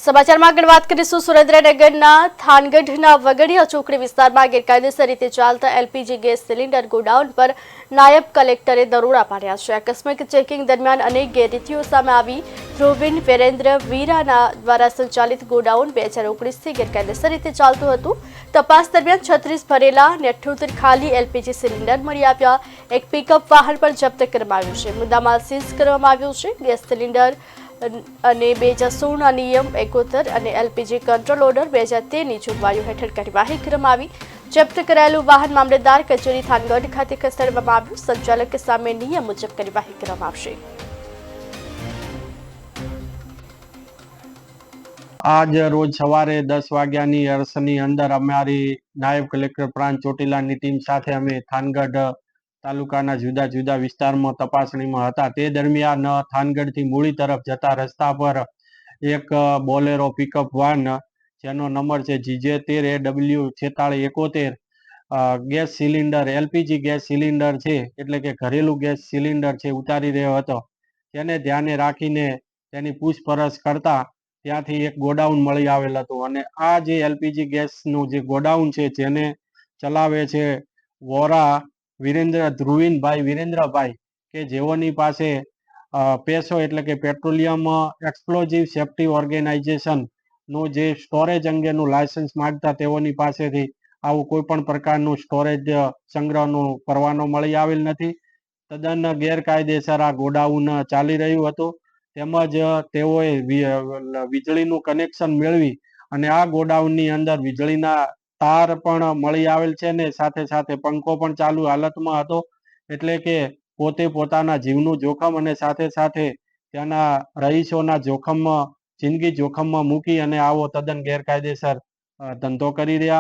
સમાચારમાં આગળ વાત કરીશું સુરેન્દ્રનગરના થાનગઢના વગડિયા ચોકડી વિસ્તારમાં ગેરકાયદેસર રીતે ચાલતા એલપીજી ગેસ સિલિન્ડર ગોડાઉન પર નાયબ કલેક્ટરે દરોડા પાડ્યા છે। આકસ્મિક ચેકિંગ દરમિયાન અનેક ગેરરીતિઓ સામે આવી। ધ્રુવીન વીરેન્દ્ર વીરાના દ્વારા સંચાલિત ગોડાઉન 2019થી ગેરકાયદેસર રીતે ચાલતું હતું। તપાસ દરમિયાન 36 ભરેલા અને 78 ખાલી એલપીજી સિલિન્ડર મળી આવ્યા। એક પિકઅપ વાહન પણ જપ્ત કરવામાં આવ્યું છે। મુદ્દામાલ સીઝ કરવામાં આવ્યો છે। ગેસ સિલિન્ડર અને 2016ના નિયમ 71 અને એલપીજી કંટ્રોલ ઓર્ડર 2013ની જોગવાઈઓ હેઠળ કાર્યવાહી કરવામાં આવી। જપ્ત કરાયેલું વાહન મામલતદાર કચેરી થાનગઢ ખાતે ખસેડવામાં આવ્યું। સંચાલક સામે નિયમ મુજબ કાર્યવાહી કરવામાં આવશે। આજ રોજ સવારે 10 વાગ્યાની અરસની અંદર અમારી નાયબ કલેક્ટર પ્રાંત ચોટીલાની ટીમ સાથે અમે થાનગઢ તાલુકાના જુદા જુદા વિસ્તારમાં તપાસણીમાં હતા। તે દરમિયાન થાનગઢથી મૂળી તરફ જતા રસ્તા પર એક બોલેરો પિકઅપ વાન જેનો નંબર છે GJ13AW4671 gas cylinder LPG gas cylinder છે એટલે કે ઘરેલું ગેસ સિલિન્ડર છે ઉતારી રહ્યો હતો। તેને ધ્યાને રાખીને તેની પૂછપરછ કરતા ત્યાંથી એક ગોડાઉન મળી આવેલ હતું અને આ જે એલપીજી ગેસનું જે ગોડાઉન છે જેને ચલાવે છે વોરા ધ્રુવીનભાઈ વિરેન્દ્રભાઈ કે જેઓની પાસે પેસો એટલે કે પેટ્રોલિયમ એક્સપ્લોઝિવ સેફ્ટી ઓર્ગેનાઇઝેશન નું જે સ્ટોરેજ અંગેનું લાયસન્સ માંગતા તેઓની પાસેથી આવું કોઈ પણ પ્રકારનું સ્ટોરેજ સંગ્રહનું પરવાનો મળી આવેલ નથી। તદ્દન ગેરકાયદેસર આ ગોડાઉન ચાલી રહ્યું હતું। તેમજ તેઓએ વીજળીનું કનેક્શન મેળવી અને આ ગોડાઉનની અંદર વીજળીના તાર પણ મળી આવેલ છે ને સાથે સાથે પંખો પણ ચાલુ હાલતમાં હતો। એટલે કે પોતે પોતાના જીવનું જોખમ અને સાથે સાથે ત્યાંના રહીશોના જિંદગી જોખમમાં મૂકી અને આવો તદ્દન ગેરકાયદેસર ધંધો કરી રહ્યા।